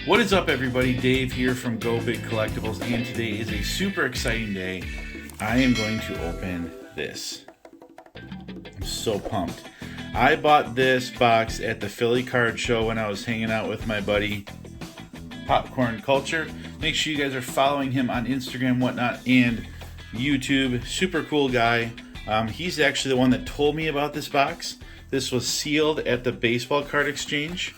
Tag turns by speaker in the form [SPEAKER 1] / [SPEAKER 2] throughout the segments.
[SPEAKER 1] What is up, everybody? Dave here from Go Big Collectibles, and today is a super exciting day. I am going to open this. I'm so pumped. I bought this box at the Philly Card Show when I was hanging out with my buddy Popcorn Culture. Make sure you guys are following him on Instagram, whatnot, and YouTube. Super cool guy. He's actually the one that told me about this box. This was sealed at the baseball card exchange.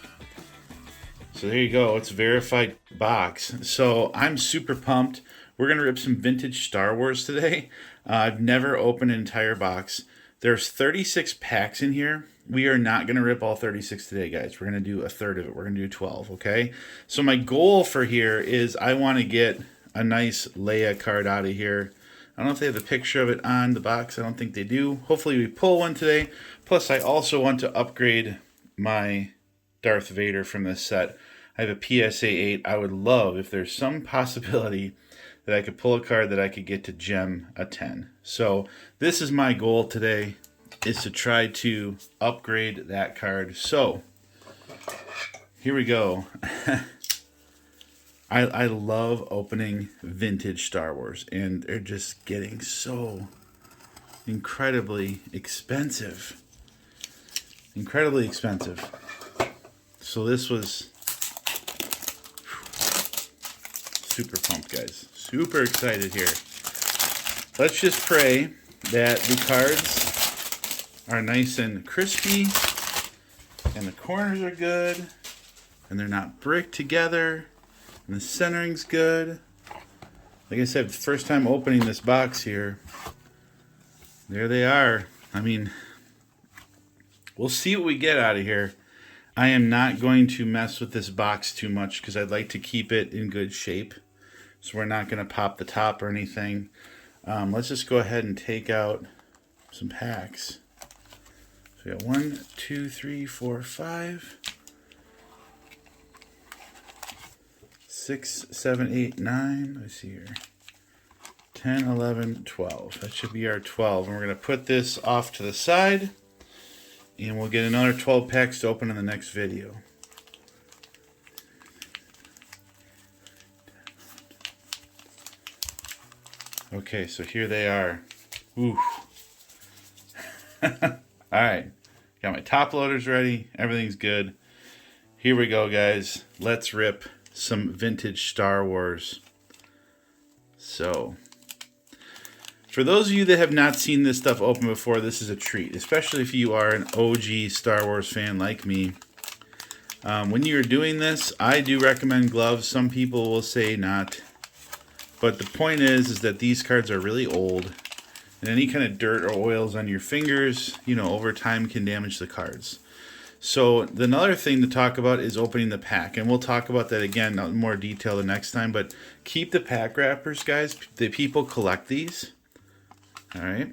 [SPEAKER 1] So there you go, it's a verified box. So I'm super pumped. We're going to rip some vintage Star Wars today. I've never opened an entire box. There's 36 packs in here. We are not going to rip all 36 today, guys. We're going to do a third of it. We're going to do 12, okay? So my goal for here is I want to get a nice Leia card out of here. I don't know if they have a picture of it on the box. I don't think they do. Hopefully we pull one today. Plus I also want to upgrade my Darth Vader from this set. I have a PSA 8. I would love if there's some possibility that I could pull a card that I could get to gem a 10. So this is my goal today, is to try to upgrade that card. So here we go. I love opening vintage Star Wars, and they're just getting so incredibly expensive. Incredibly expensive. So this was super pumped, guys. Super excited here. Let's just pray that the cards are nice and crispy and the corners are good and they're not bricked together and the centering's good. Like I said, the first time opening this box here. There they are. I mean, we'll see what we get out of here. I am not going to mess with this box too much because I'd like to keep it in good shape. So we're not going to pop the top or anything. Let's just go ahead and take out some packs. So we got 1, 2, 3, 4, 5, 6, 7, 8, 9. Let's see here. 10, 11, 12. That should be our 12. And we're going to put this off to the side. And we'll get another 12 packs to open in the next video. Okay, so here they are. Ooh. Alright. Got my top loaders ready. Everything's good. Here we go, guys. Let's rip some vintage Star Wars. So, for those of you that have not seen this stuff open before, this is a treat, especially if you are an OG Star Wars fan like me. When you're doing this, I do recommend gloves. Some people will say not. But the point is that these cards are really old, and any kind of dirt or oils on your fingers, over time can damage the cards. So another thing to talk about is opening the pack, and we'll talk about that again in more detail the next time, but keep the pack wrappers, guys. The people collect these. All right.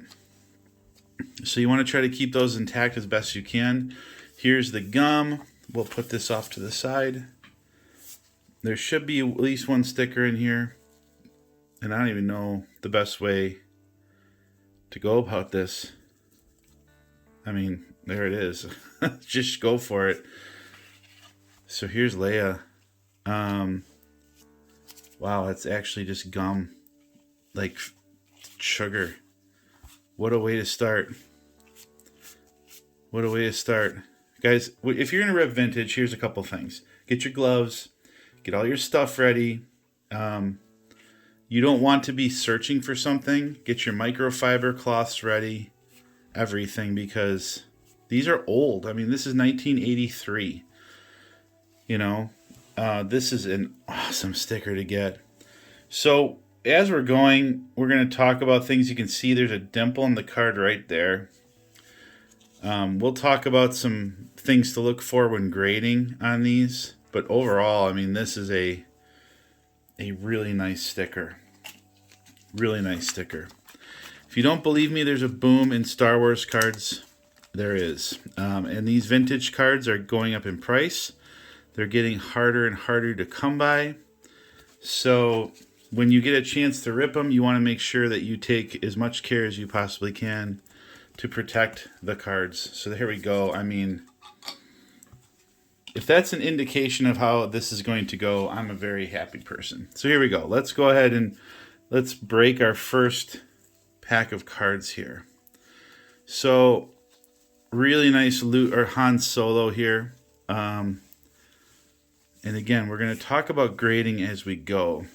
[SPEAKER 1] So you want to try to keep those intact as best you can. Here's the gum. We'll put this off to the side. There should be at least one sticker in here. And I don't even know the best way to go about this. I mean, there it is. Just go for it. So here's Leia. Wow, it's actually just gum. Like sugar. What a way to start. What a way to start. Guys, if you're going to rip vintage, here's a couple things. Get your gloves. Get all your stuff ready. You don't want to be searching for something. Get your microfiber cloths ready. Everything, because these are old. I mean, this is 1983. This is an awesome sticker to get. So as we're going, we're going to talk about things. You can see there's a dimple in the card right there. We'll talk about some things to look for when grading on these. But overall, I mean, this is a really nice sticker. Really nice sticker. If you don't believe me, there's a boom in Star Wars cards. There is. And these vintage cards are going up in price. They're getting harder and harder to come by. So when you get a chance to rip them, you want to make sure that you take as much care as you possibly can to protect the cards. So here we go. I mean, if that's an indication of how this is going to go, I'm a very happy person. So here we go. Let's go ahead and let's break our first pack of cards here. So really nice Luke or Han Solo here. And again, we're going to talk about grading as we go.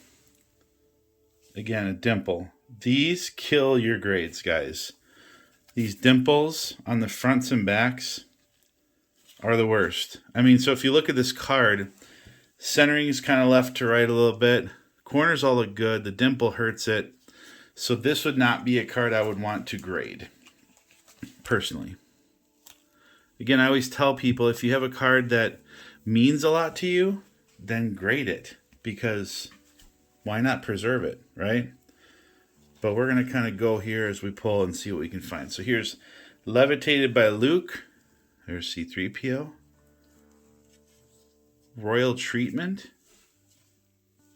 [SPEAKER 1] Again, a dimple. These kill your grades, guys. These dimples on the fronts and backs are the worst. I mean, so if you look at this card, centering is kind of left to right a little bit. Corners all look good. The dimple hurts it. So this would not be a card I would want to grade, personally. Again, I always tell people, if you have a card that means a lot to you, then grade it. Because why not preserve it, right? But we're going to kind of go here as we pull and see what we can find. So here's Levitated by Luke. There's C-3PO. Royal Treatment.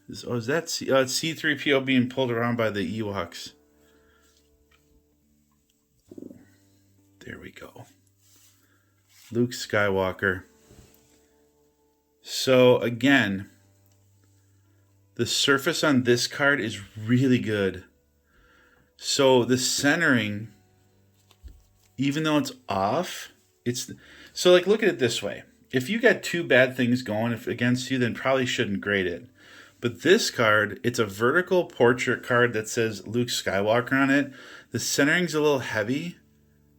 [SPEAKER 1] Is that it's C-3PO being pulled around by the Ewoks. There we go. Luke Skywalker. So again, the surface on this card is really good. So the centering, even though it's off, so like look at it this way. If you got two bad things going against you, then probably shouldn't grade it. But this card, it's a vertical portrait card that says Luke Skywalker on it. The centering's a little heavy,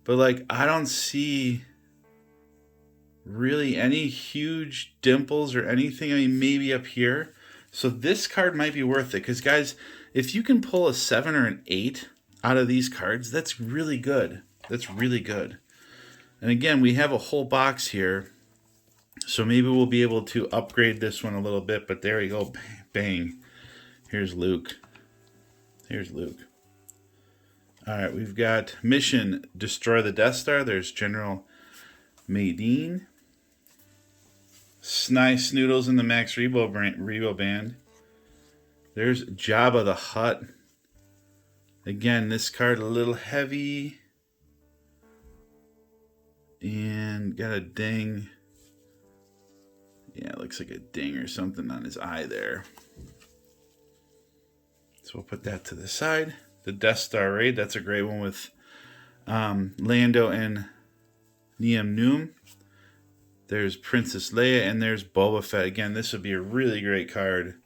[SPEAKER 1] but like I don't see really any huge dimples or anything. I mean, maybe up here. So this card might be worth it. Because guys, if you can pull a 7 or an 8 out of these cards, that's really good. That's really good. And again, we have a whole box here. So maybe we'll be able to upgrade this one a little bit. But there we go. Bang. Here's Luke. Here's Luke. All right, we've got Mission Destroy the Death Star. There's General Madine. Nice Snoodles in the Max Rebo Band. There's Jabba the Hutt. Again, this card a little heavy. And got a ding. Yeah, it looks like a ding or something on his eye there. So we'll put that to the side. The Death Star Raid, that's a great one with Lando and Nien Nunb. There's Princess Leia, and there's Boba Fett. Again, this would be a really great card.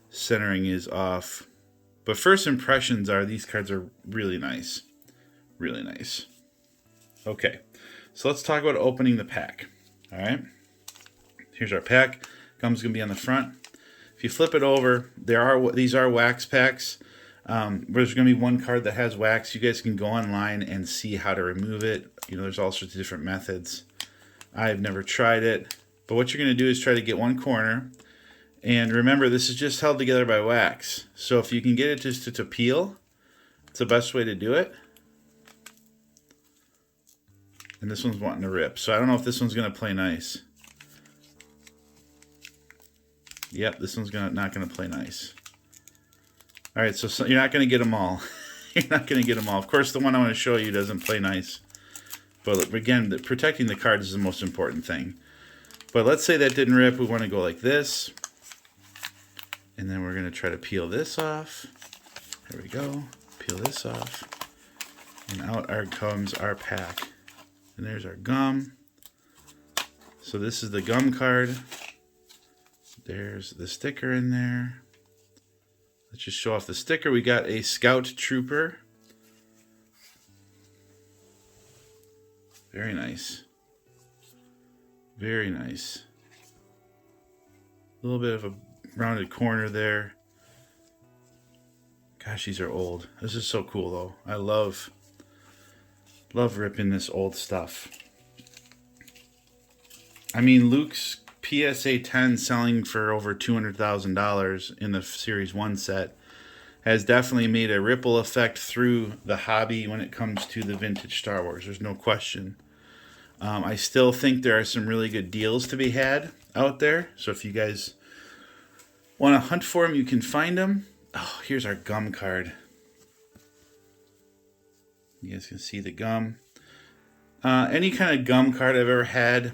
[SPEAKER 1] Centering is off. But first impressions are these cards are really nice. Really nice. Okay, so let's talk about opening the pack. All right, here's our pack. Gum's going to be on the front. If you flip it over, these are wax packs. There's going to be one card that has wax. You guys can go online and see how to remove it. You know, there's all sorts of different methods. I've never tried it. But what you're going to do is try to get one corner. And remember, this is just held together by wax. So if you can get it just to peel, it's the best way to do it. And this one's wanting to rip. So I don't know if this one's going to play nice. Yep, this one's not going to play nice. All right, so you're not going to get them all. You're not going to get them all. Of course, the one I want to show you doesn't play nice. But again, protecting the cards is the most important thing. But let's say that didn't rip. We want to go like this. And then we're going to try to peel this off. There we go. Peel this off. And out comes our pack. And there's our gum. So this is the gum card. There's the sticker in there. Let's just show off the sticker. We got a Scout Trooper. Very nice. Very nice. A little bit of a rounded corner there. Gosh, these are old. This is so cool, though. I love ripping this old stuff. I mean, Luke's PSA 10 selling for over $200,000 in the Series 1 set has definitely made a ripple effect through the hobby when it comes to the vintage Star Wars. There's no question. I still think there are some really good deals to be had out there. So if you guys want to hunt for them, you can find them. Oh, here's our gum card. You guys can see the gum. Any kind of gum card I've ever had,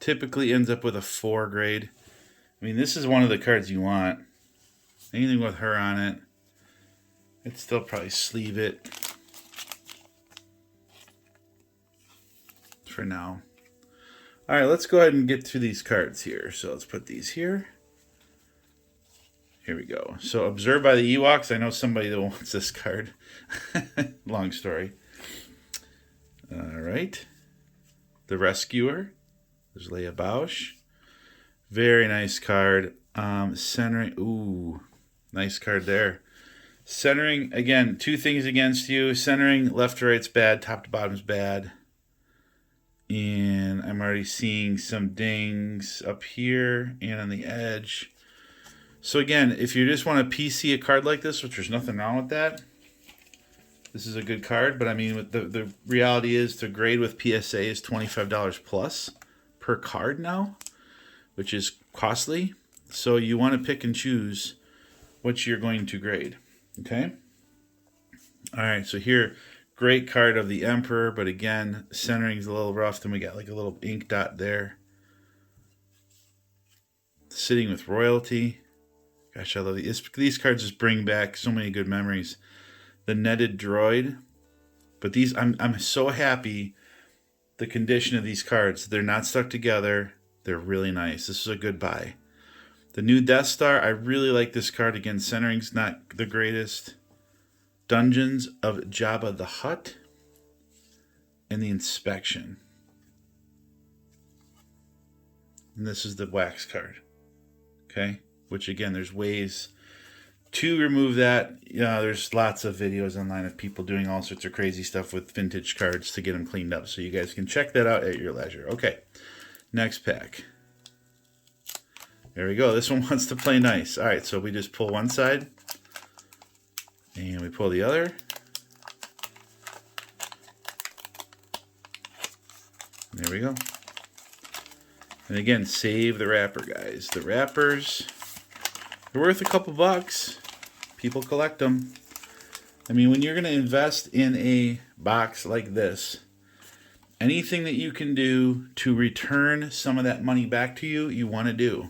[SPEAKER 1] typically ends up with a 4 grade. I mean, this is one of the cards you want. Anything with her on it, I'd still probably sleeve it for now. All right, let's go ahead and get through these cards here. So let's put these here. Here we go. So observed by the Ewoks. I know somebody that wants this card. Long story. All right. The Rescuer. There's Leia Bausch. Very nice card. Centering. Ooh, nice card there. Centering, again, 2 things against you. Centering, left to right's bad, top to bottom's bad. And I'm already seeing some dings up here and on the edge. So again, if you just want to PC a card like this, which there's nothing wrong with that, this is a good card. But I mean, the reality is to grade with PSA is $25 plus per card now, which is costly. So you want to pick and choose what you're going to grade. Okay? All right, so here, great card of the Emperor, but again, centering's a little rough. Then we got like a little ink dot there. Sitting with Royalty. Gosh, I love these cards. Just bring back so many good memories. The Netted Droid, but these I'm so happy. The condition of these cards, they're not stuck together. They're really nice. This is a good buy. The new Death Star, I really like this card. Again, centering's not the greatest. Dungeons of Jabba the Hutt and the Inspection. And this is the wax card. Okay? Which again, there's ways to remove that. There's lots of videos online of people doing all sorts of crazy stuff with vintage cards to get them cleaned up. So you guys can check that out at your leisure. Okay, next pack. There we go. This one wants to play nice. All right, so we just pull one side. And we pull the other. There we go. And again, save the wrapper, guys. The wrappers, they're worth a couple bucks. People collect them. I mean, when you're going to invest in a box like this, anything that you can do to return some of that money back to you, you want to do.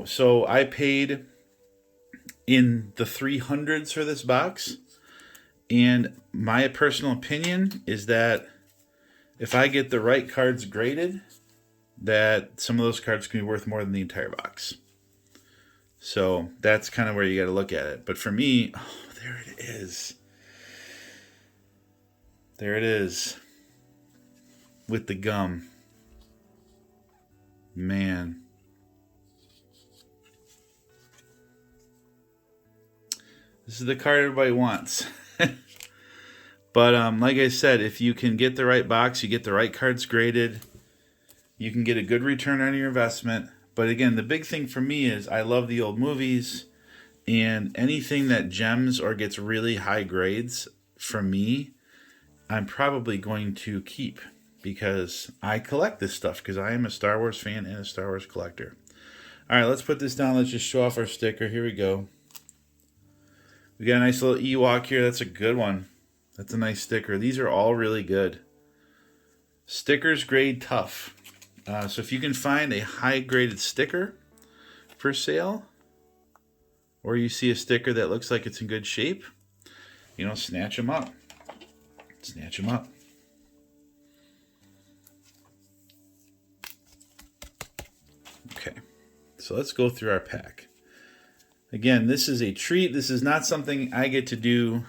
[SPEAKER 1] So I paid in the 300s for this box. And my personal opinion is that if I get the right cards graded, that some of those cards can be worth more than the entire box. So that's kind of where you got to look at it. But for me, oh, there it is. There it is. With the gum. Man. This is the card everybody wants. But like I said, if you can get the right box, you get the right cards graded, you can get a good return on your investment. But again, the big thing for me is I love the old movies, and anything that gems or gets really high grades, for me, I'm probably going to keep, because I collect this stuff, because I am a Star Wars fan and a Star Wars collector. All right, let's put this down. Let's just show off our sticker. Here we go. We got a nice little Ewok here. That's a good one. That's a nice sticker. These are all really good. Stickers grade tough. So if you can find a high graded sticker for sale, or you see a sticker that looks like it's in good shape, snatch them up. Snatch them up. Okay, so let's go through our pack. Again, this is a treat. This is not something I get to do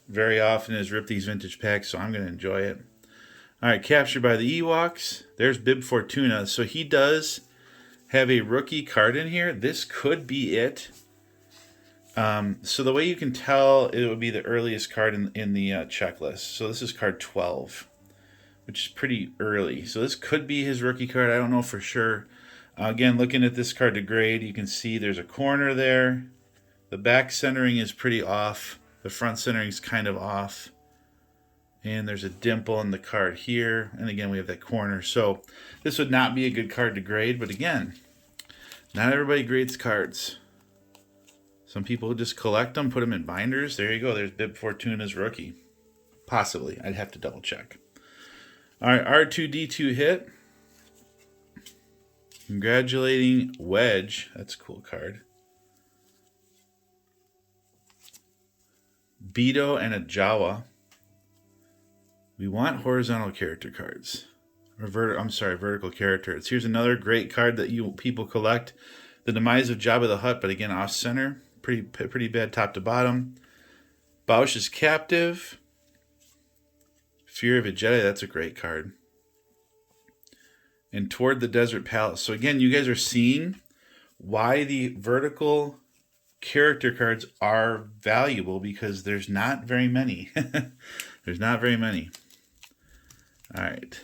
[SPEAKER 1] very often, is rip these vintage packs, so I'm going to enjoy it. All right, captured by the Ewoks. There's Bib Fortuna. So he does have a rookie card in here. This could be it. So the way you can tell, it would be the earliest card in the checklist. So this is card 12, which is pretty early. So this could be his rookie card. I don't know for sure. Again, looking at this card to grade, you can see there's a corner there. The back centering is pretty off. The front centering is kind of off. And there's a dimple in the card here. And again, we have that corner. So this would not be a good card to grade. But again, not everybody grades cards. Some people just collect them, put them in binders. There you go. There's Bib Fortuna's rookie. Possibly. I'd have to double check. All right, R2-D2 hit. Congratulating Wedge. That's a cool card. Beto and a Jawa. We want horizontal character cards. Or vertical characters. Here's another great card that you people collect. The Demise of Jabba the Hutt, but again off center. Pretty bad top to bottom. Bausch's Captive. Fear of a Jedi, that's a great card. And Toward the Desert Palace. So again, you guys are seeing why the vertical character cards are valuable, because there's not very many. There's not very many. All right.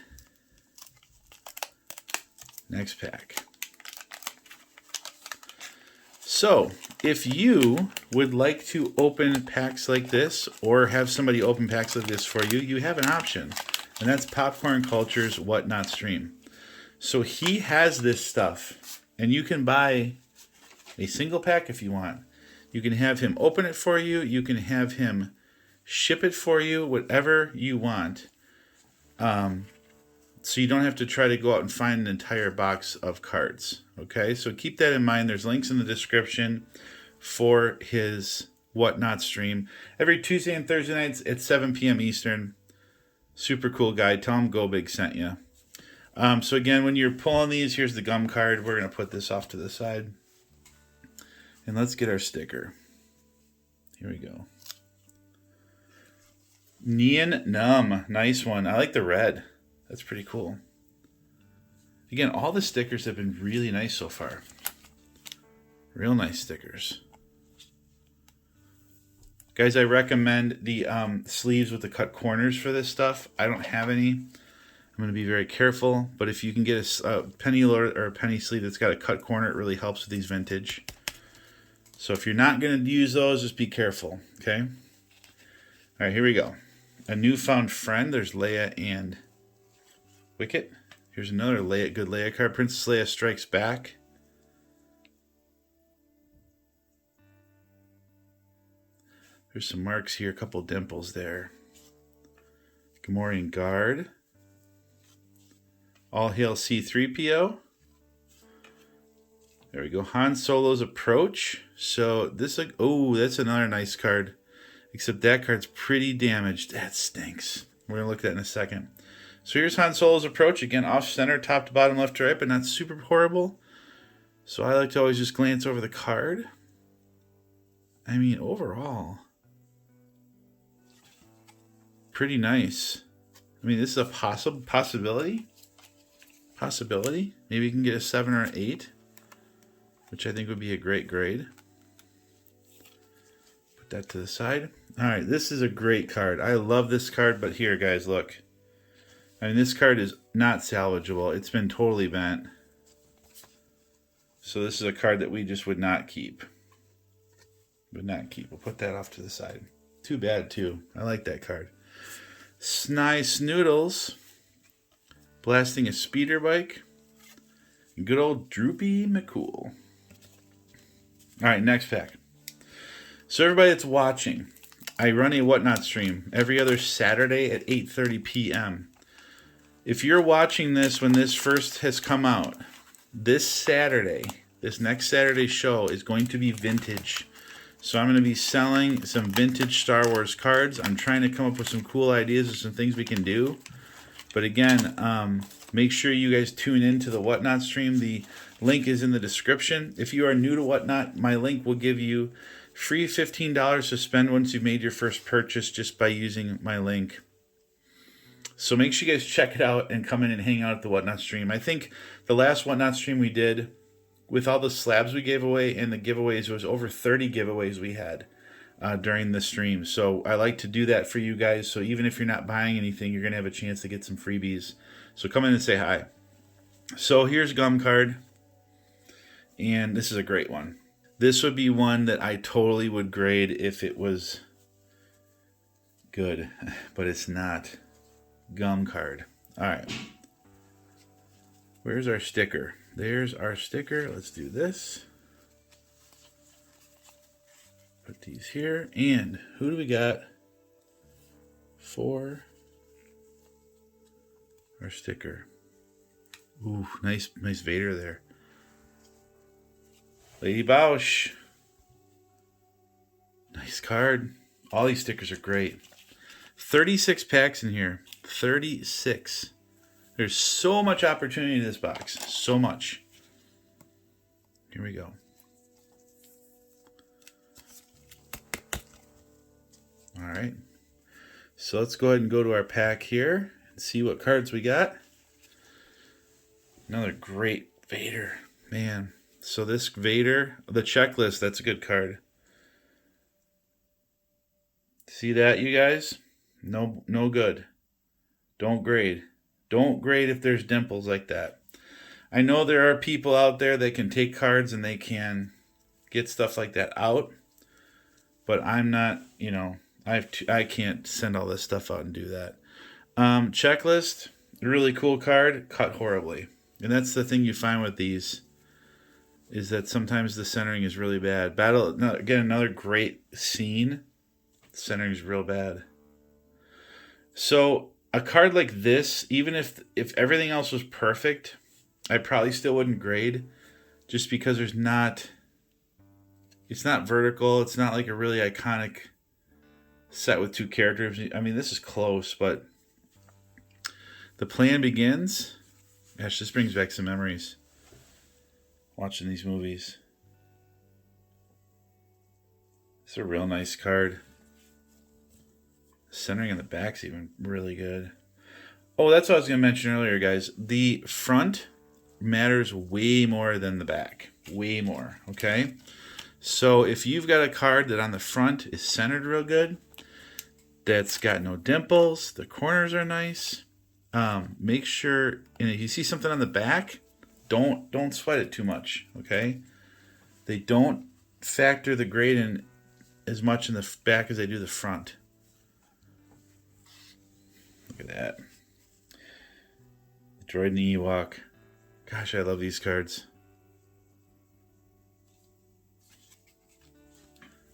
[SPEAKER 1] Next pack. So, if you would like to open packs like this, or have somebody open packs like this for you, you have an option. And that's Popcorn Culture's Whatnot stream. So he has this stuff, and you can buy a single pack if you want. You can have him open it for you. You can have him ship it for you, whatever you want. So you don't have to try to go out and find an entire box of cards. Okay, so keep that in mind. There's links in the description for his Whatnot stream. Every Tuesday and Thursday nights at 7 p.m. Eastern. Super cool guy. Tell him Go Big sent you. So again, when you're pulling these, here's the gum card. We're going to put this off to the side. And let's get our sticker. Here we go. Neon Numb. Nice one. I like the red. That's pretty cool. Again, all the stickers have been really nice so far. Real nice stickers. Guys, I recommend the sleeves with the cut corners for this stuff. I don't have any. I'm going to be very careful. But if you can get a penny loader or a penny sleeve that's got a cut corner, it really helps with these vintage. So if you're not going to use those, just be careful. Okay? All right, here we go. A Newfound Friend. There's Leia and Wicket. Here's another good Leia card. Princess Leia Strikes Back. There's some marks here, a couple dimples there. Gamorrean Guard. All Hail C-3PO. There we go. Han Solo's Approach. So this, that's another nice card. Except that card's pretty damaged. That stinks. We're going to look at that in a second. So here's Han Solo's Approach. Again, off center, top to bottom, left to right, but not super horrible. So I like to always just glance over the card. I mean, overall, pretty nice. I mean, this is a possibility. Maybe you can get a 7 or an 8, which I think would be a great grade. Put that to the side. All right, this is a great card. I love this card, but here, guys, look. I mean, this card is not salvageable. It's been totally bent. So this is a card that we just would not keep. We'll put that off to the side. Too bad, too. I like that card. Snai Snoodles. Blasting a Speeder Bike. Good old Droopy McCool. All right, next pack. So everybody that's watching, I run a Whatnot stream every other Saturday at 8:30 p.m. If you're watching this when this first has come out, this next Saturday show is going to be vintage. So I'm going to be selling some vintage Star Wars cards. I'm trying to come up with some cool ideas of some things we can do. But again, make sure you guys tune in to the Whatnot stream. The link is in the description. If you are new to Whatnot, my link will give you free $15 to spend once you've made your first purchase just by using my link. So make sure you guys check it out and come in and hang out at the Whatnot stream. I think the last Whatnot stream we did, with all the slabs we gave away and the giveaways, it was over 30 giveaways we had during the stream. So I like to do that for you guys. So even if you're not buying anything, you're going to have a chance to get some freebies. So come in and say hi. So here's Gum card. And this is a great one. This would be one that I totally would grade if it was good. But it's not. Gum card. All right. Where's our sticker? There's our sticker. Let's do this. Put these here. And who do we got for our sticker? Ooh, nice Vader there. Lady Bausch. Nice card. All these stickers are great. 36 packs in here. 36. There's so much opportunity in this box. So much. Here we go. All right. So let's go ahead and go to our pack here and see what cards we got. Another great Vader. Man. So this Vader, the checklist, that's a good card. See that, you guys? No good. Don't grade. Don't grade if there's dimples like that. I know there are people out there that can take cards and they can get stuff like that out. But I'm not, you know, I can't send all this stuff out and do that. Checklist, really cool card, cut horribly. And that's the thing you find with these, is that sometimes the centering is really bad. Battle, again, another great scene. Centering is real bad. So a card like this, even if everything else was perfect, I probably still wouldn't grade, just because it's not vertical. It's not like a really iconic set with two characters. I mean, this is close, but The Plan Begins. Gosh, this brings back some memories. Watching these movies. It's a real nice card. Centering on the back's even really good. Oh, that's what I was going to mention earlier, guys. The front matters way more than the back. Way more, okay? So if you've got a card that on the front is centered real good, that's got no dimples, the corners are nice, make sure, and if you see something on the back, don't sweat it too much, okay? They don't factor the grade in as much in the back as they do the front. Look at that. The Droid and the Ewok. Gosh, I love these cards.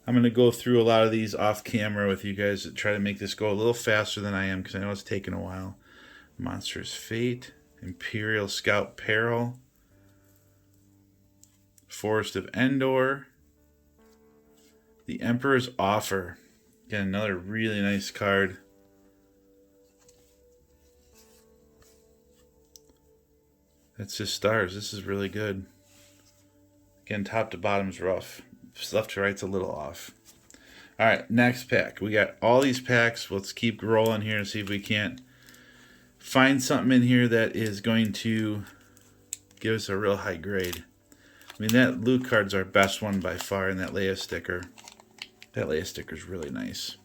[SPEAKER 1] I'm going to go through a lot of these off camera with you guys to try to make this go a little faster than I am, because I know it's taking a while. Monstrous Fate, Imperial Scout Peril, Forest of Endor, The Emperor's Offer. Again, another really nice card. That's just stars. This is really good. Again, top to bottom's rough. Left to right's a little off. All right, next pack. We got all these packs. Let's keep rolling here and see if we can't find something in here that is going to give us a real high grade. I mean, that Luke card's our best one by far, and that Leia sticker. That Leia sticker is really nice.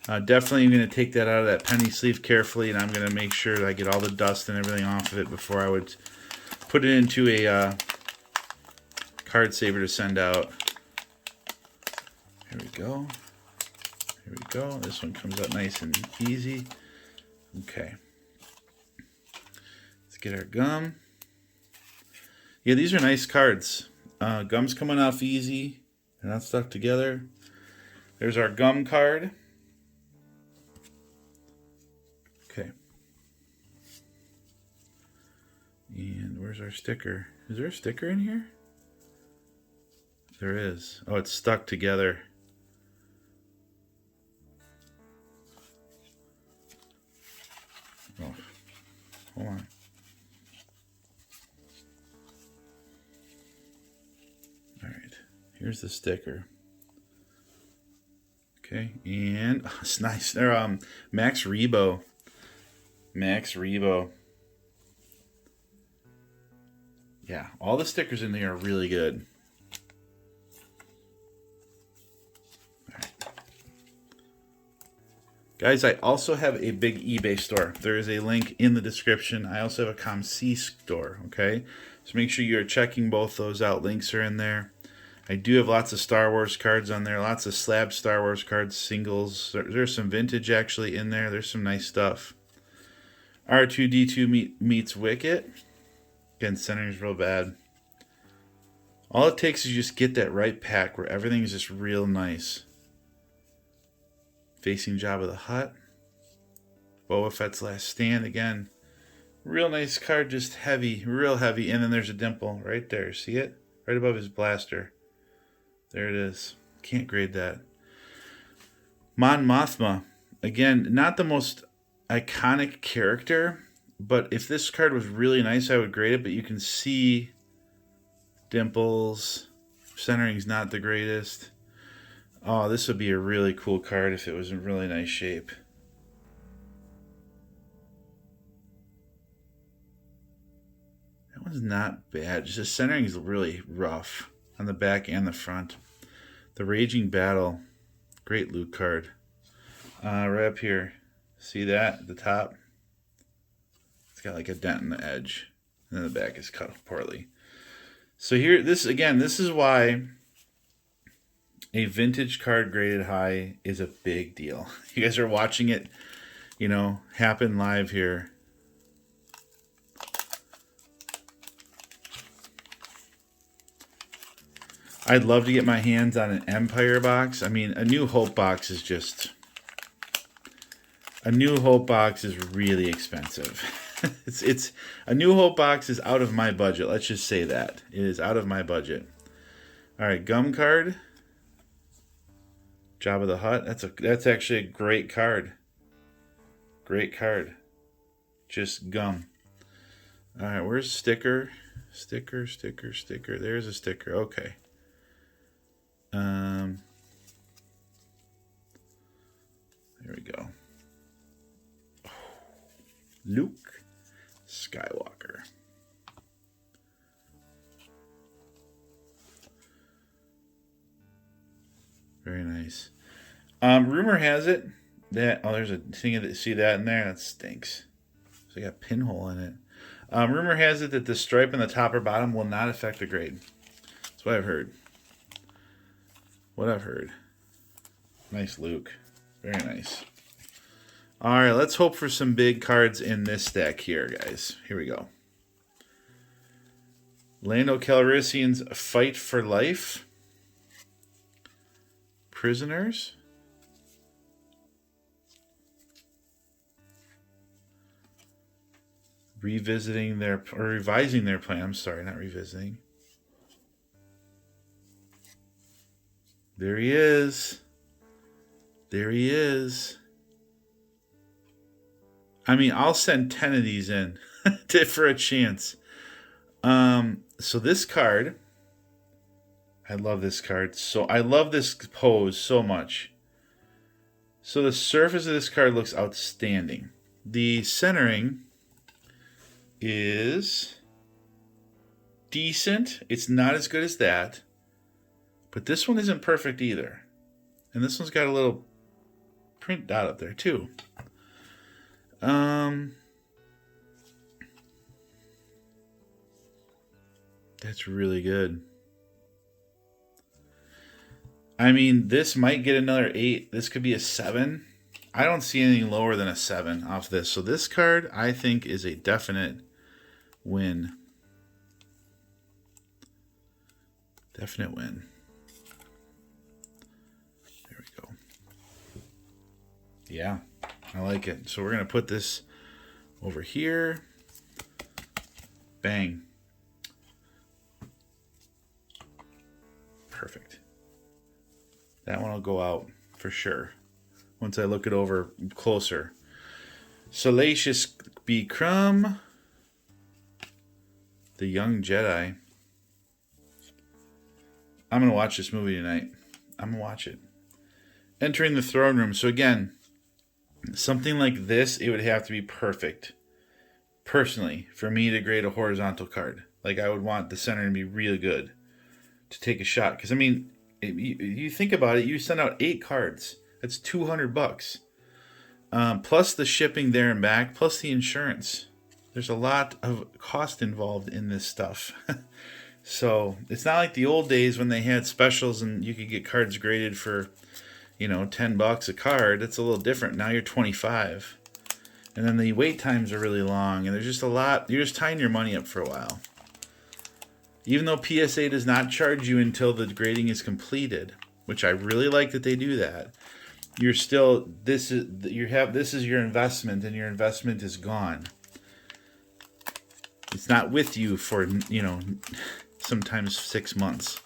[SPEAKER 1] Definitely going to take that out of that penny sleeve carefully, and I'm going to make sure that I get all the dust and everything off of it before I would put it into a card saver to send out. Here we go. Here we go. This one comes out nice and easy. Okay. Let's get our gum. Yeah, these are nice cards. Gum's coming off easy. They're not stuck together. There's our gum card. Okay. And where's our sticker? Is there a sticker in here? There is. Oh, it's stuck together. Oh, hold on. All right, here's the sticker. Okay, and oh, it's nice. They're Max Rebo. Max Rebo. Yeah, all the stickers in there are really good. Guys, I also have a big eBay store. There is a link in the description. I also have a ComC store, okay? So make sure you're checking both those out. Links are in there. I do have lots of Star Wars cards on there, lots of slab Star Wars cards, singles. There's some vintage actually in there. There's some nice stuff. R2-D2 meets Wicket. Again, centering is real bad. All it takes is just get that right pack where everything is just real nice. Facing Jabba the Hutt. Boba Fett's Last Stand again. Real nice card, just heavy, real heavy. And then there's a dimple right there. See it? right above his blaster. There it is. Can't grade that. Mon Mothma. Again, not the most iconic character, but if this card was really nice, I would grade it. But you can see dimples. Centering's not the greatest. Oh, this would be a really cool card if it was in really nice shape. That one's not bad. Just the centering is really rough on the back and the front. The Raging Battle. Great loot card. Right up here. See that at the top? It's got like a dent in the edge. And then the back is cut poorly. So here, this is why a vintage card graded high is a big deal. You guys are watching it, happen live here. I'd love to get my hands on an Empire box. I mean, a New Hope box is just... A New Hope box is really expensive. It's a New Hope box is out of my budget. Let's just say that. It is out of my budget. All right, gum card. Jabba the Hutt. That's actually a great card. Great card. Just gum. All right, where's sticker? Sticker. There's a sticker. Okay. There we go. Luke Skywalker. Very nice. Rumor has it that there's a thing. See that in there? That stinks. So I got a pinhole in it. Rumor has it that the stripe on the top or bottom will not affect the grade. That's what I've heard. Nice Luke. Very nice. All right, let's hope for some big cards in this stack here, guys. Here we go. Lando Calrissian's Fight for Life. Prisoners. Revising their plan. I'm sorry, not revisiting. There he is. I mean, I'll send 10 of these in for a chance. So this card, I love this card. So I love this pose so much. So the surface of this card looks outstanding. The centering is decent. It's not as good as that. But this one isn't perfect either. And this one's got a little print dot up there too. That's really good. I mean, this might get another 8. This could be a 7. I don't see anything lower than a 7 off this. So this card, I think, is a definite win. Definite win. There we go. Yeah, I like it. So we're going to put this over here. Bang. Perfect. That one will go out for sure once I look it over closer. Salacious B. Crumb. The Young Jedi. I'm going to watch this movie tonight. I'm going to watch it. Entering the Throne Room. So again, something like this, it would have to be perfect. Personally, for me to grade a horizontal card. Like, I would want the center to be really good to take a shot. Because, I mean, you think about it, you send out 8 cards. That's $200. Plus the shipping there and back, plus the insurance. There's a lot of cost involved in this stuff. So it's not like the old days when they had specials and you could get cards graded for, $10 a card. It's a little different. Now you're $25. And then the wait times are really long. And there's just a lot. You're just tying your money up for a while. Even though PSA does not charge you until the grading is completed, which I really like that they do that, you're still, this is your investment, and your investment is gone. It's not with you for, sometimes 6 months.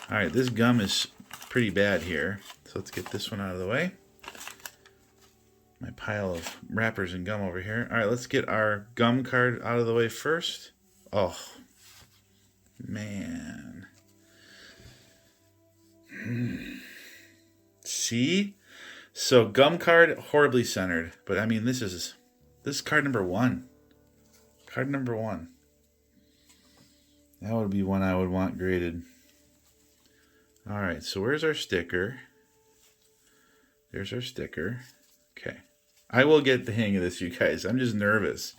[SPEAKER 1] All right, this gum is pretty bad here. So let's get this one out of the way. My pile of wrappers and gum over here. All right, let's get our gum card out of the way first. Oh, man. See? So gum card, horribly centered. But I mean, this is card number 1. Card number 1. That would be one I would want graded. All right, so where's our sticker? There's our sticker. Okay. I will get the hang of this, you guys. I'm just nervous.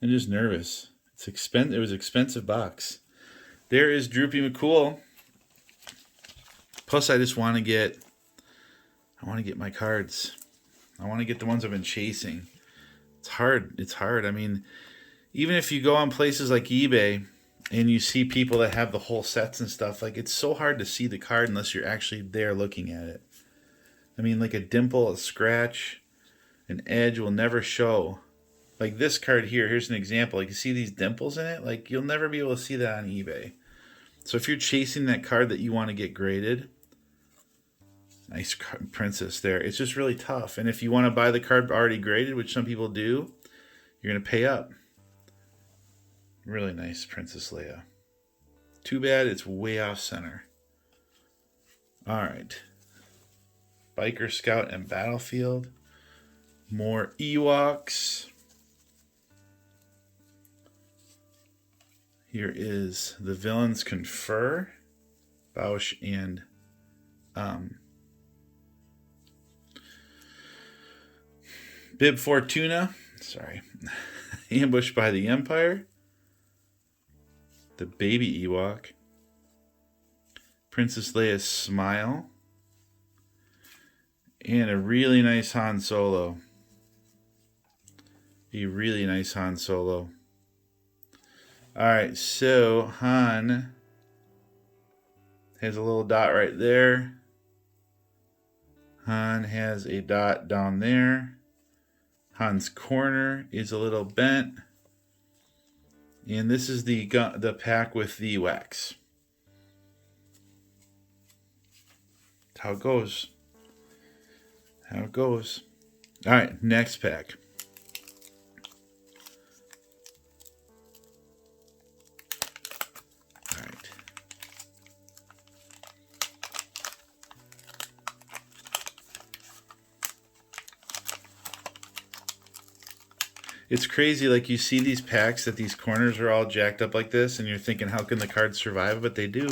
[SPEAKER 1] It's expensive. It was an expensive box. There is Droopy McCool. Plus, I just want to get... I want to get my cards. I want to get the ones I've been chasing. It's hard. It's hard. I mean, even if you go on places like eBay and you see people that have the whole sets and stuff, like, it's so hard to see the card unless you're actually there looking at it. I mean, like a dimple, a scratch, an edge will never show. Like this card here, here's an example. Like, you see these dimples in it? Like, you'll never be able to see that on eBay. So if you're chasing that card that you want to get graded, nice princess there. It's just really tough. And if you want to buy the card already graded, which some people do, you're going to pay up. Really nice Princess Leia. Too bad it's way off center. All right. Biker Scout and Battlefield. More Ewoks. Here is the Villains Confer. Bausch and Bib Fortuna. Sorry. Ambushed by the Empire. The Baby Ewok. Princess Leia's Smile. And a really nice Han Solo. A really nice Han Solo. Alright, so Han has a little dot right there. Han has a dot down there. Han's corner is a little bent. And this is the pack with the wax. That's how it goes. How it goes. All right, next pack. All right. It's crazy, like you see these packs that these corners are all jacked up like this, and you're thinking, how can the cards survive? But they do.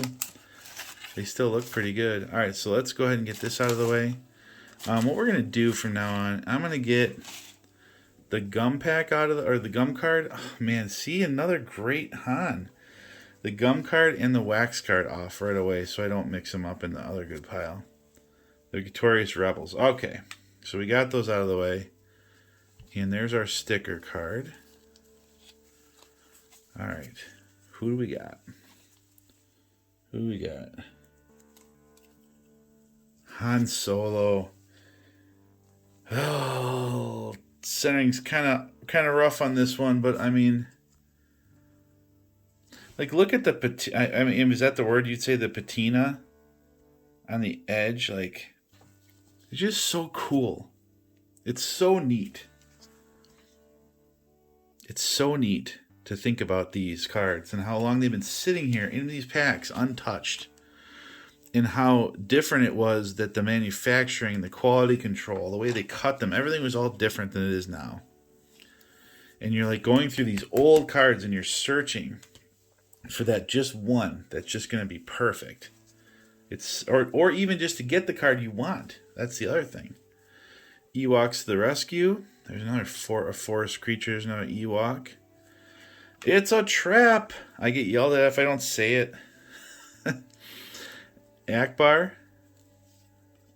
[SPEAKER 1] They still look pretty good. All right, so let's go ahead and get this out of the way. What we're going to do from now on, I'm going to get the gum pack out of or the gum card. Oh, man, see, another great Han. The gum card and the wax card off right away so I don't mix them up in the other good pile. The Victorious Rebels. Okay, so we got those out of the way. And there's our sticker card. All right, who do we got? Who do we got? Han Solo. Oh, centering's kind of rough on this one, but I mean, like, look at the I mean, is that the word you'd say? The patina on the edge, like, it's just so cool. It's so neat. It's so neat to think about these cards and how long they've been sitting here in these packs untouched. And how different it was that the manufacturing, the quality control, the way they cut them, everything was all different than it is now. And you're like going through these old cards and you're searching for that just one that's just going to be perfect. It's or even just to get the card you want. That's the other thing. Ewoks to the rescue. There's another forest creatures, another Ewok. It's a trap. I get yelled at if I don't say it. Akbar,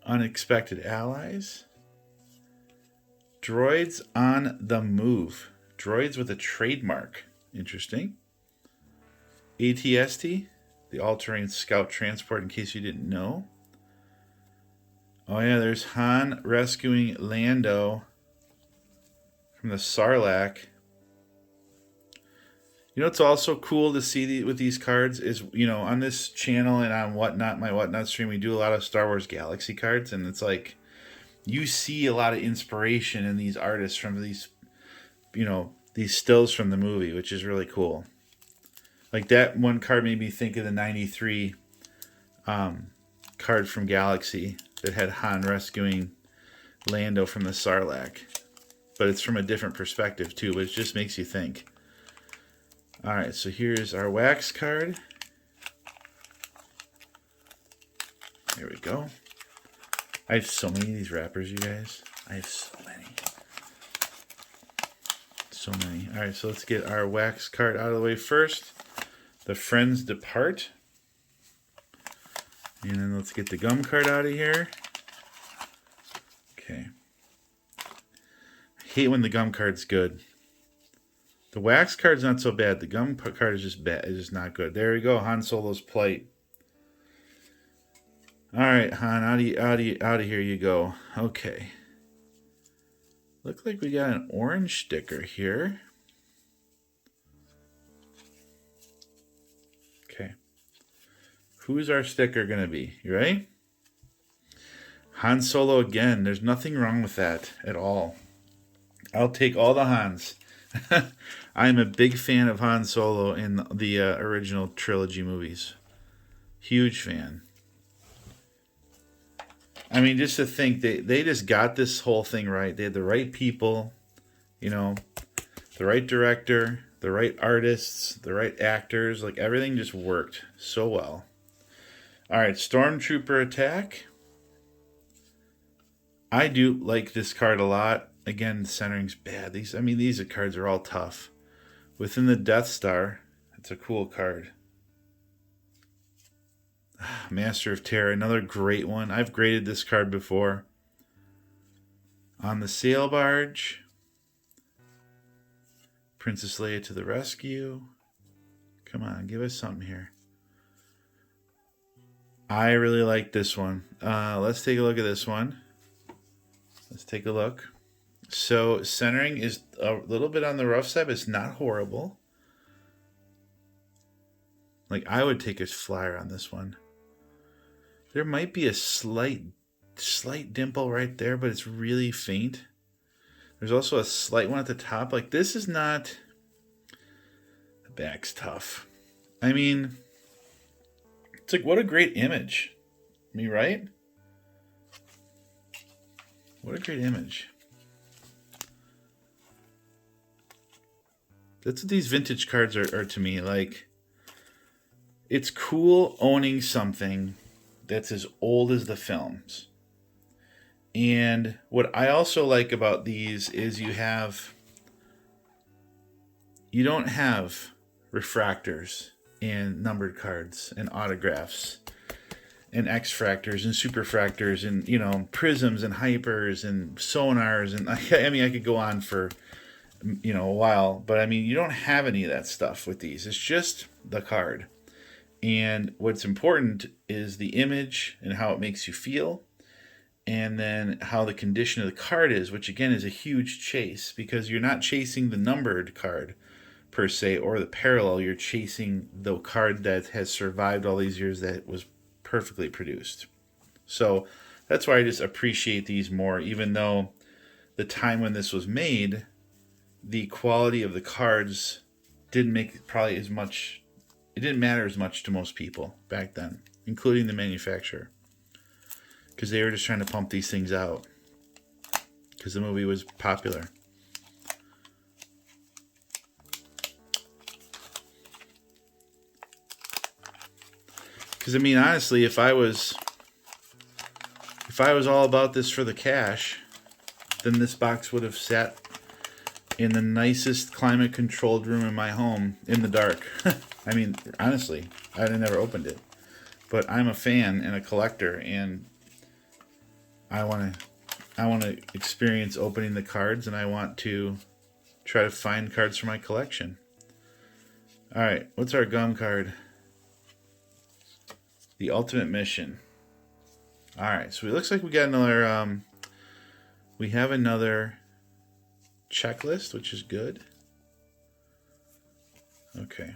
[SPEAKER 1] Unexpected Allies, Droids on the Move, Droids with a trademark, interesting. ATST, the All-Terrain Scout Transport, in case you didn't know. Oh yeah, there's Han rescuing Lando from the Sarlacc. You know, it's also cool to see with these cards is, on this channel and on Whatnot, my Whatnot stream, we do a lot of Star Wars Galaxy cards, and it's like you see a lot of inspiration in these artists from these, these stills from the movie, which is really cool. Like that one card made me think of the 93 card from Galaxy that had Han rescuing Lando from the Sarlacc. But it's from a different perspective too, but it just makes you think. Alright, so here's our wax card. There we go. I have so many of these wrappers, you guys. I have so many. So many. Alright, so let's get our wax card out of the way first. The Friends Depart. And then let's get the gum card out of here. Okay. I hate when the gum card's good. The wax card's not so bad. The gum card is just bad. It's just not good. There we go. Han Solo's plight. All right, Han, out of here you go. Okay. Look like we got an orange sticker here. Okay. Who's our sticker gonna be? You ready? Han Solo again. There's nothing wrong with that at all. I'll take all the Hans. I'm a big fan of Han Solo in the original trilogy movies. Huge fan. I mean, just to think, they just got this whole thing right. They had the right people, the right director, the right artists, the right actors. Like, everything just worked so well. All right, Stormtrooper Attack. I do like this card a lot. Again, the centering's bad. These cards are all tough. Within the Death Star, it's a cool card. Master of Terror, another great one. I've graded this card before. On the Sail Barge. Princess Leia to the rescue. Come on, give us something here. I really like this one. Let's take a look at this one. Let's take a look. So centering is a little bit on the rough side, but it's not horrible. Like, I would take a flyer on this one. There might be a slight dimple right there, but it's really faint. There's also a slight one at the top. Like, this is not... The back's tough. I mean, it's like, what a great image. Me, right? What a great image. That's what these vintage cards are to me. Like, it's cool owning something that's as old as the films. And what I also like about these is you don't have refractors and numbered cards and autographs and X-fractors and superfractors and, prisms and hypers and sonars. And I could go on for, a while. But, you don't have any of that stuff with these. It's just the card. And what's important is the image and how it makes you feel. And then how the condition of the card is, which, again, is a huge chase. Because you're not chasing the numbered card, per se, or the parallel. You're chasing the card that has survived all these years that was perfectly produced. So that's why I just appreciate these more, even though the time when this was made, the quality of the cards didn't make probably as much, it didn't matter as much to most people back then, including the manufacturer, because they were just trying to pump these things out because the movie was popular. Because honestly, if I was all about this for the cash, then this box would have sat in the nicest climate-controlled room in my home in the dark. Honestly, I'd have never opened it. But I'm a fan and a collector, and I want to experience opening the cards, and I want to try to find cards for my collection. All right, what's our gum card? The Ultimate Mission. All right, so it looks like we got another. We have another checklist, which is good. Okay.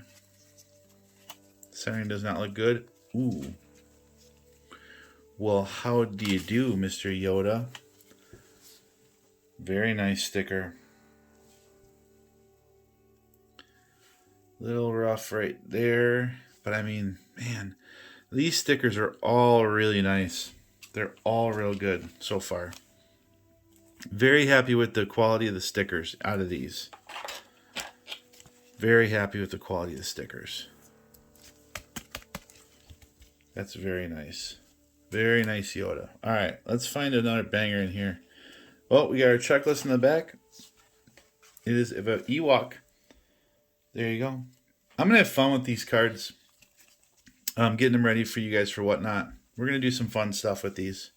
[SPEAKER 1] Centering does not look good. Ooh. Well, how do you do, Mr. Yoda? Very nice sticker. Little rough right there. But I mean, man, these stickers are all really nice. They're all real good so far. Very happy with the quality of the stickers out of these. Very happy with the quality of the stickers. That's very nice. Very nice Yoda. All right, let's find another banger in here. Well, we got our checklist in the back. It is about Ewok. There you go. I'm going to have fun with these cards. Getting them ready for you guys for whatnot. We're going to do some fun stuff with these.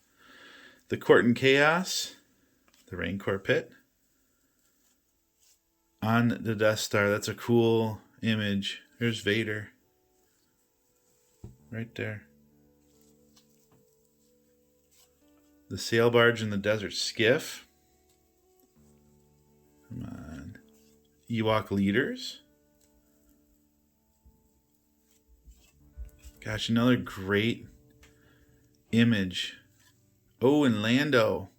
[SPEAKER 1] The Court and Chaos. The Rancor Pit. On the Death Star. That's a cool image. There's Vader. Right there. The Sail Barge in the Desert Skiff. Come on. Ewok Leaders. Gosh, another great image. Oh, and Lando.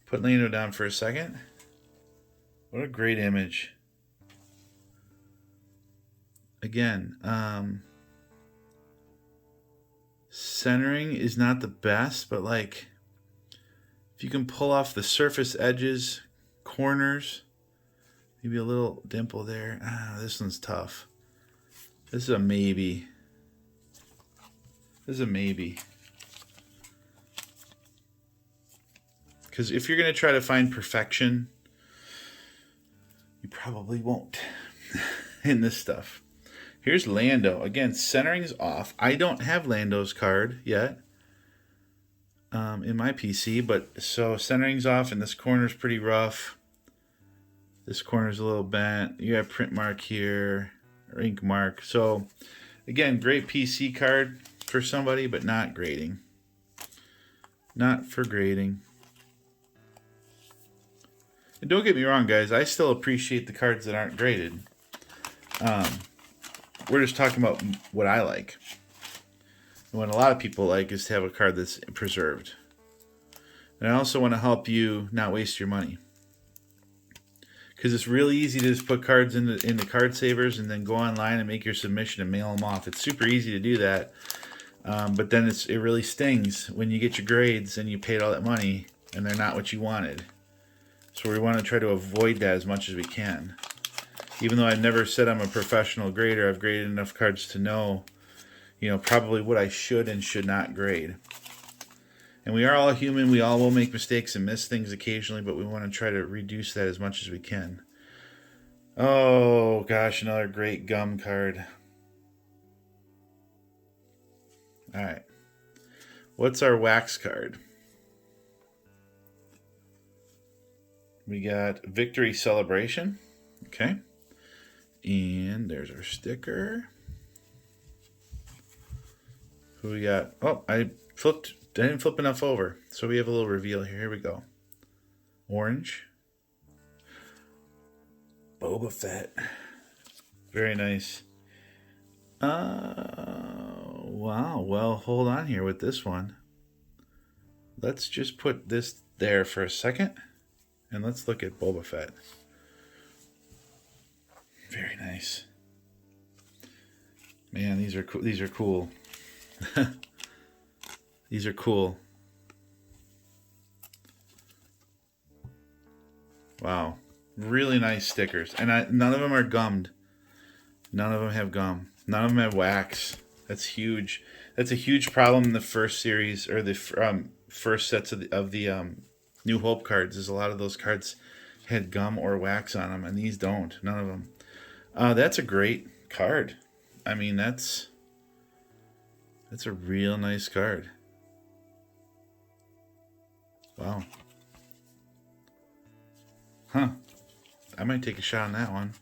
[SPEAKER 1] Put Lando down for a second. What a great image. Again, centering is not the best, but like, if you can pull off the surface edges, corners, maybe a little dimple there. This one's tough. This is a maybe. This is a maybe. Because if you're going to try to find perfection, you probably won't in this stuff. Here's Lando. Again, centering's off. I don't have Lando's card yet in my PC, but so centering's off, and this corner's pretty rough. This corner's a little bent. You have print mark here, or ink mark. So, again, great PC card for somebody, but not grading. Not for grading. And don't get me wrong, guys. I still appreciate the cards that aren't graded. We're just talking about what I like. And what a lot of people like is to have a card that's preserved. And I also want to help you not waste your money. Because it's really easy to just put cards in the card savers and then go online and make your submission and mail them off. It's super easy to do that. But then it really stings when you get your grades and you paid all that money and they're not what you wanted. So we want to try to avoid that as much as we can. Even though I've never said I'm a professional grader, I've graded enough cards to know, probably what I should and should not grade. And we are all human. We all will make mistakes and miss things occasionally, but we want to try to reduce that as much as we can. Oh, gosh, another great gum card. All right. What's our wax card? We got Victory Celebration. Okay. And there's our sticker. Who we got? Oh, I didn't flip enough over. So we have a little reveal here. Here we go. Orange. Boba Fett. Very nice. Wow. Well, hold on here with this one. Let's just put this there for a second. And let's look at Boba Fett. Very nice. Man, these are cool. These are cool. These are cool. Wow. Really nice stickers. And none of them are gummed. None of them have gum. None of them have wax. That's huge. That's a huge problem in the first series, or the first sets of the New Hope cards. Is a lot of those cards had gum or wax on them, and these don't. None of them. That's a great card. I mean, that's a real nice card. Wow. Huh. I might take a shot on that one.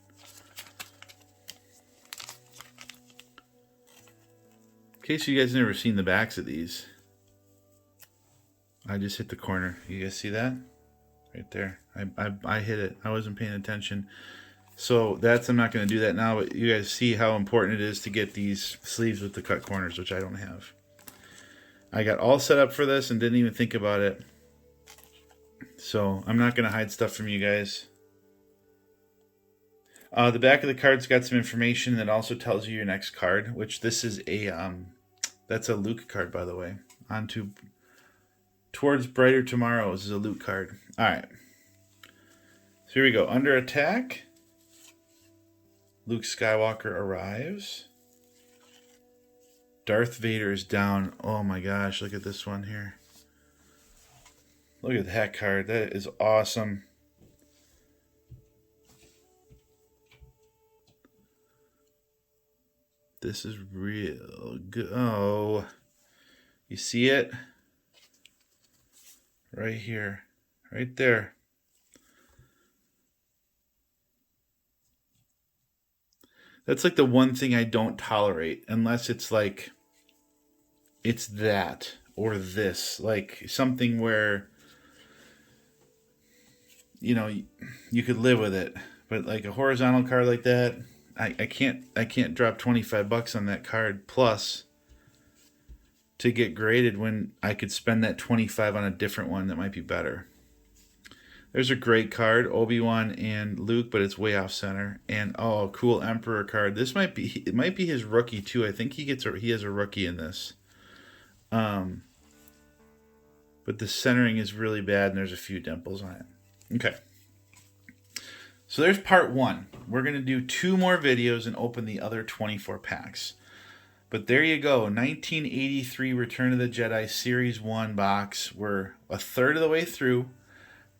[SPEAKER 1] In case you guys never seen the backs of these, I just hit the corner. You guys see that? Right there. I hit it. I wasn't paying attention. So I'm not going to do that now, but you guys see how important it is to get these sleeves with the cut corners, which I don't have. I got all set up for this and didn't even think about it. So I'm not going to hide stuff from you guys. The back of the card's got some information that also tells you your next card, which this is that's a Luke card, by the way. On to Towards Brighter Tomorrows is a Luke card. All right. So here we go. Under attack, Luke Skywalker arrives. Darth Vader is down. Oh my gosh, look at this one here. Look at that card. That is awesome. This is real good. Oh, you see it? Right here. Right there. That's like the one thing I don't tolerate, unless it's like, it's that or this. Like something where, you know, you could live with it. But like a horizontal card like that, I can't drop $25 on that card plus to get graded when I could spend that 25 on a different one that might be better. There's a great card, Obi-Wan and Luke, but it's way off center. And oh, cool Emperor card. This might be his rookie too. I think he has a rookie in this. But the centering is really bad and there's a few dimples on it. Okay. So there's part 1. We're going to do 2 more videos and open the other 24 packs. But there you go, 1983 Return of the Jedi Series 1 box. We're a third of the way through.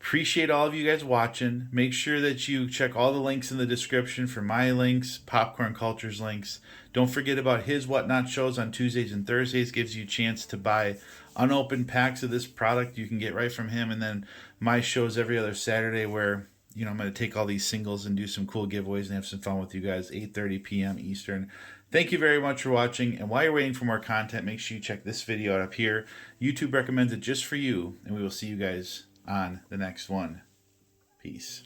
[SPEAKER 1] Appreciate all of you guys watching. Make sure that you check all the links in the description for my links, Popcorn Culture's links. Don't forget about his Whatnot shows on Tuesdays and Thursdays. Gives you a chance to buy unopened packs of this product you can get right from him. And then my shows every other Saturday where, you know, I'm going to take all these singles and do some cool giveaways and have some fun with you guys, 8:30 p.m. Eastern. Thank you very much for watching, and while you're waiting for more content, make sure you check this video out up here. YouTube recommends it just for you, and we will see you guys on the next one. Peace.